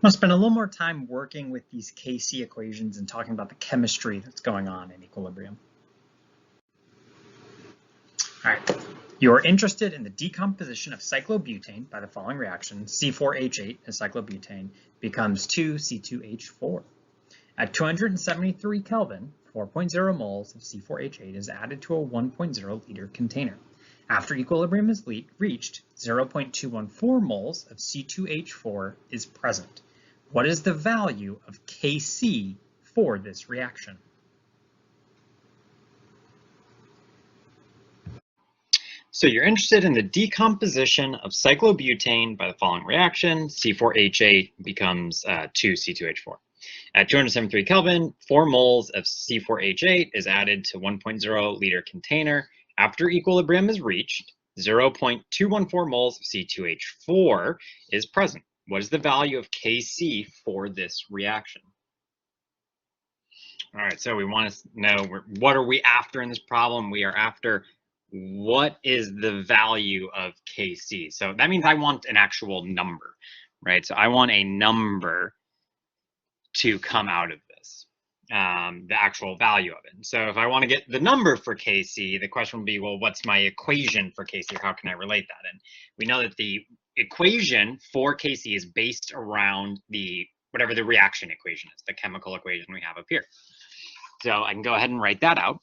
I'll spend a little more time working with these Kc equations and talking about the chemistry that's going on in equilibrium. All right, you're interested in the decomposition of cyclobutane by the following reaction. C4H8 as cyclobutane becomes 2C2H4. At 273 Kelvin, 4.0 moles of C4H8 is added to a 1.0 liter container. After equilibrium is reached, 0.214 moles of C2H4 is present. What is the value of Kc for this reaction? So you're interested in the decomposition of cyclobutane by the following reaction. C4H8 becomes 2C2H4. At 273 Kelvin, 4 moles of C4H8 is added to 1.0 liter container. After equilibrium is reached, 0.214 moles of C2H4 is present. What is the value of Kc for this reaction? All right, so we want to know what are we after in this problem? We are after what is the value of Kc. So that means I want an actual number, right? So I want a number to come out of this, the actual value of it. And so if I want to get the number for Kc, the question would be, well, what's my equation for Kc? How can I relate that? And we know that the equation for Kc is based around whatever the reaction equation is, the chemical equation we have up here. So I can go ahead and write that out.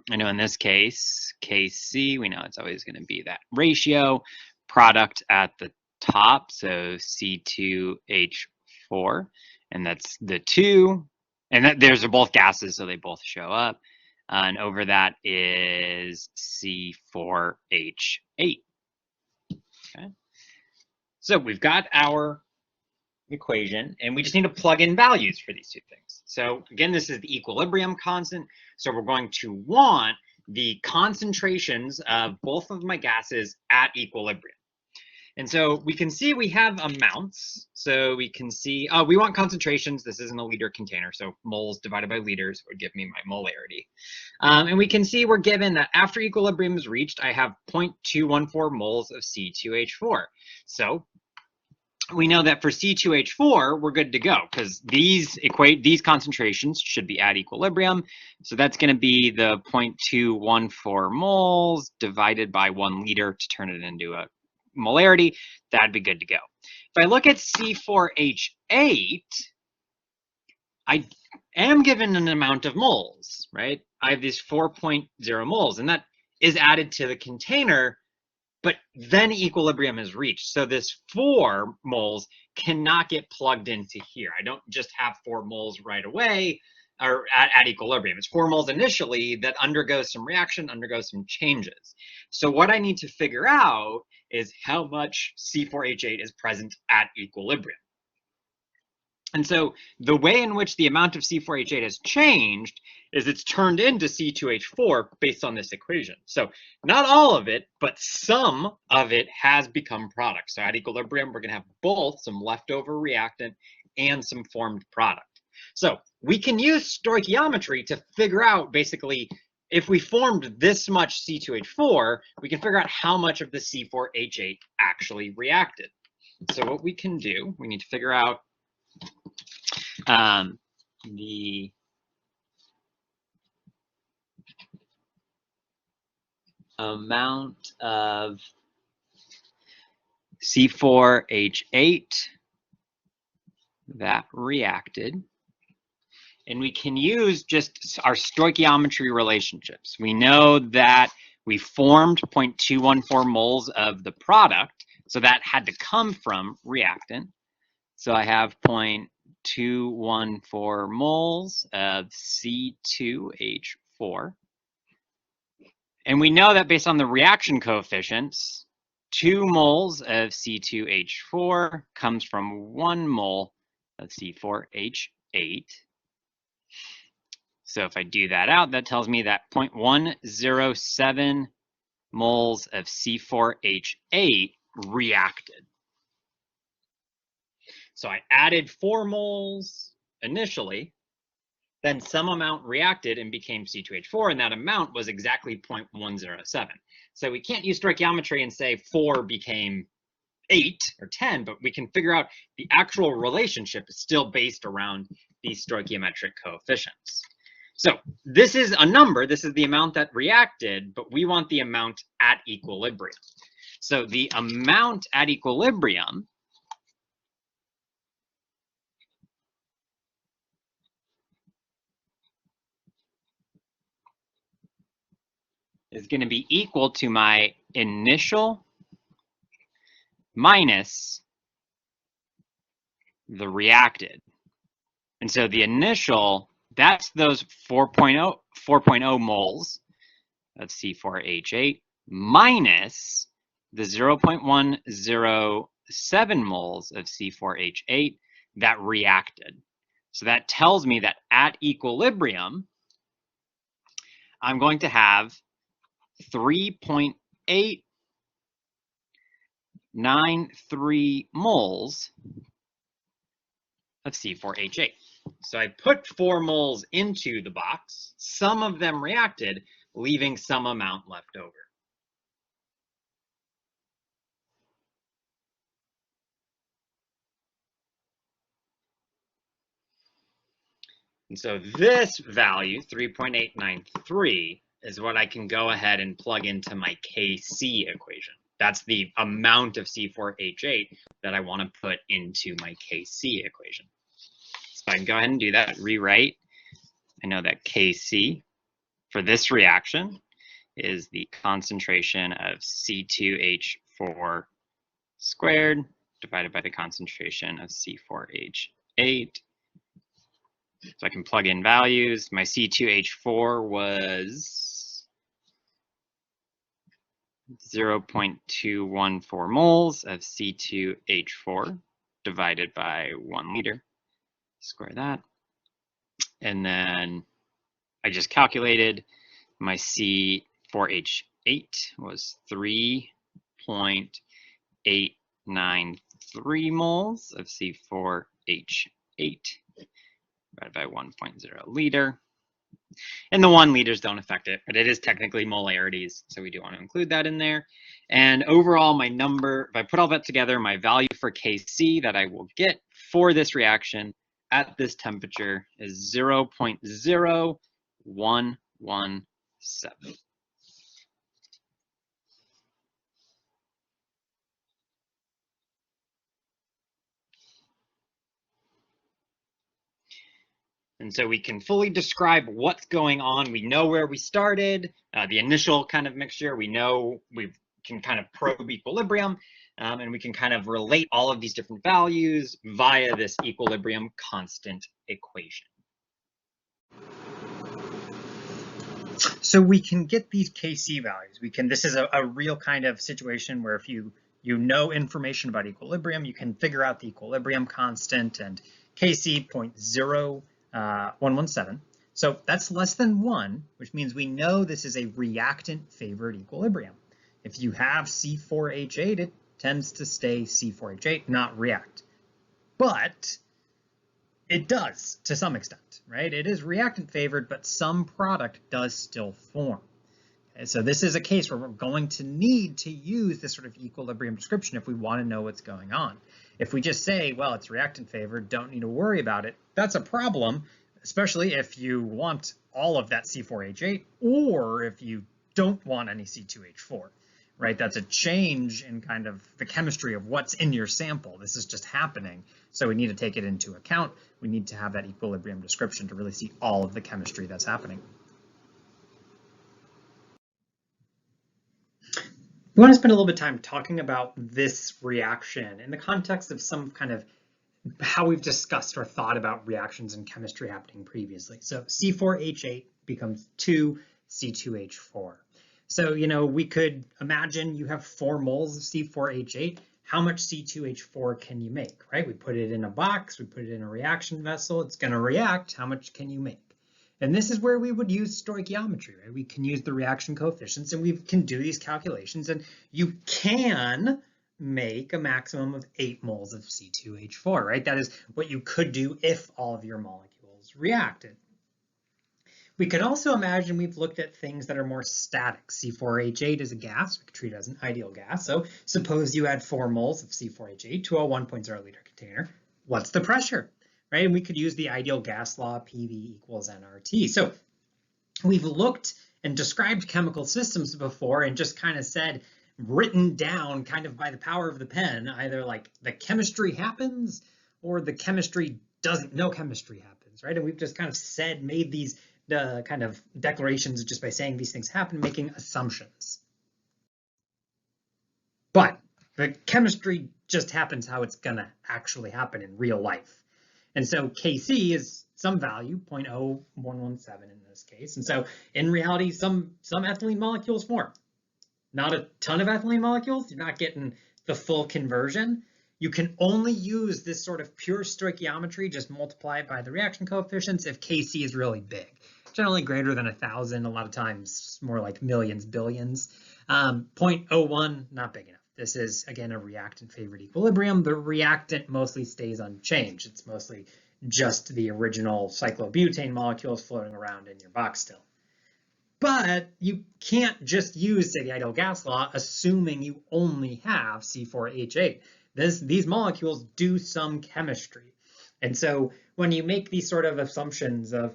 I know in this case, Kc, we know it's always going to be that ratio product at the top, so C2H4, and that's the 2, and those are both gases, so they both show up, and over that is C4H8. Okay, so we've got our equation, and we just need to plug in values for these two things. So again, this is the equilibrium constant, so we're going to want the concentrations of both of my gases at equilibrium. And so we can see we have amounts. So we can see, we want concentrations. This isn't a liter container, so moles divided by liters would give me my molarity. And we can see we're given that after equilibrium is reached, I have 0.214 moles of C2H4. So we know that for C2H4, we're good to go because these concentrations should be at equilibrium. So that's going to be the 0.214 moles divided by 1 liter to turn it into a molarity. That'd be good to go. If I look at C4H8, I am given an amount of moles, right? I have these 4.0 moles, and that is added to the container, but then equilibrium is reached. So this 4 moles cannot get plugged into here. I don't just have 4 moles right away or at equilibrium. It's 4 moles initially that undergoes some reaction, undergoes some changes. So what I need to figure out is how much C4H8 is present at equilibrium. And so the way in which the amount of C4H8 has changed is it's turned into C2H4 based on this equation. So not all of it, but some of it has become product. So at equilibrium, we're going to have both some leftover reactant and some formed product. So we can use stoichiometry to figure out basically if we formed this much C2H4, we can figure out how much of the C4H8 actually reacted. So what we can do, we need to figure out the amount of C4H8 that reacted. And we can use just our stoichiometry relationships. We know that we formed 0.214 moles of the product, so that had to come from reactant. So I have 0.214 moles of C2H4. And we know that based on the reaction coefficients, 2 moles of C2H4 comes from 1 mole of C4H8. So if I do that out, that tells me that 0.107 moles of C4H8 reacted. So I added 4 moles initially, then some amount reacted and became C2H4, and that amount was exactly 0.107. So we can't use stoichiometry and say 4 became 8 or 10, but we can figure out the actual relationship is still based around these stoichiometric coefficients. So this is a number, this is the amount that reacted, but we want the amount at equilibrium. So the amount at equilibrium is going to be equal to my initial minus the reacted. And so the initial, that's those 4.0 moles of C4H8 minus the 0.107 moles of C4H8 that reacted. So that tells me that at equilibrium, I'm going to have 3.893 moles of C4H8. So I put 4 moles into the box. Some of them reacted, leaving some amount left over. And so this value, 3.893, is what I can go ahead and plug into my KC equation. That's the amount of C4H8 that I want to put into my KC equation. So I can go ahead and do that, rewrite. I know that KC for this reaction is the concentration of C2H4 squared divided by the concentration of C4H8. So I can plug in values. My C2H4 was 0.214 moles of C2H4 divided by 1 liter. Square that. And then I just calculated my C4H8 was 3.893 moles of C4H8 divided by 1.0 liter. And the 1 liters don't affect it, but it is technically molarities, so we do want to include that in there. And overall, my number, if I put all that together, my value for Kc that I will get for this reaction at this temperature is 0.0117. And so we can fully describe what's going on. We know where we started, the initial kind of mixture. We know we can kind of probe equilibrium, and we can kind of relate all of these different values via this equilibrium constant equation. So we can get these Kc values. This is a real kind of situation where if you know information about equilibrium, you can figure out the equilibrium constant, and Kc 0.0117. So that's less than 1, which means we know this is a reactant favored equilibrium. If you have C4H8, it tends to stay C4H8, not react. But it does to some extent, right? It is reactant favored, but some product does still form. Okay, so this is a case where we're going to need to use this sort of equilibrium description if we want to know what's going on. If we just say, well, it's reactant favored, don't need to worry about it, that's a problem, especially if you want all of that C4H8 or if you don't want any C2H4, right? That's a change in kind of the chemistry of what's in your sample. This is just happening, so we need to take it into account. We need to have that equilibrium description to really see all of the chemistry that's happening. We want to spend a little bit of time talking about this reaction in the context of some kind of how we've discussed or thought about reactions in chemistry happening previously. So C4H8 becomes 2C2H4. So, we could imagine you have 4 moles of C4H8. How much C2H4 can you make, right? We put it in a box, we put it in a reaction vessel, it's going to react. How much can you make? And this is where we would use stoichiometry, right? We can use the reaction coefficients and we can do these calculations, and you can make a maximum of 8 moles of C2H4, right? That is what you could do if all of your molecules reacted. We could also imagine we've looked at things that are more static. C4H8 is a gas. We could treat it as an ideal gas. So suppose you had 4 moles of C4H8 to a 1.0 liter container. What's the pressure, right? And we could use the ideal gas law, PV equals nRT. So we've looked and described chemical systems before and just kind of said, written down kind of by the power of the pen, either like the chemistry happens or the chemistry doesn't, no chemistry happens, right? And we've just kind of said, made these kind of declarations just by saying these things happen, making assumptions. But the chemistry just happens how it's gonna actually happen in real life. And so Kc is some value, 0.0117 in this case. And so in reality, some ethylene molecules form. Not a ton of ethylene molecules, you're not getting the full conversion. You can only use this sort of pure stoichiometry, just multiply it by the reaction coefficients if Kc is really big. Generally greater than 1,000, a lot of times more like millions, billions. 0.01, not big enough. This is, again, a reactant-favored equilibrium. The reactant mostly stays unchanged. It's mostly just the original cyclobutane molecules floating around in your box still. But you can't just use, say, the ideal gas law, assuming you only have C4H8. These molecules do some chemistry. And so when you make these sort of assumptions of,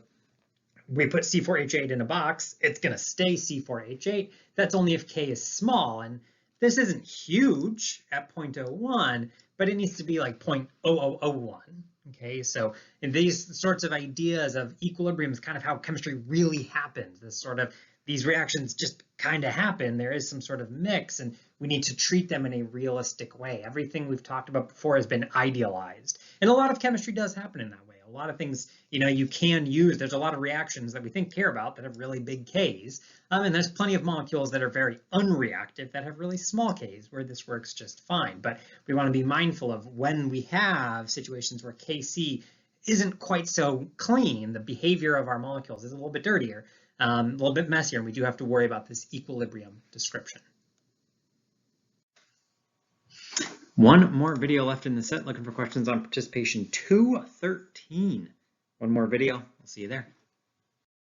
we put C4H8 in a box, it's going to stay C4H8. That's only if K is small. And this isn't huge at 0.01, but it needs to be like 0.0001. Okay, so in these sorts of ideas of equilibrium is kind of how chemistry really happens. These reactions just kind of happen. There is some sort of mix, and we need to treat them in a realistic way. Everything we've talked about before has been idealized. And a lot of chemistry does happen in that way. A lot of things, you can use, there's a lot of reactions that we care about that have really big Ks. And there's plenty of molecules that are very unreactive that have really small Ks where this works just fine. But we want to be mindful of when we have situations where Kc isn't quite so clean, the behavior of our molecules is a little bit dirtier, a little bit messier, and we do have to worry about this equilibrium description. One more video left in the set. Looking for questions on participation 213. One more video. I'll see you there.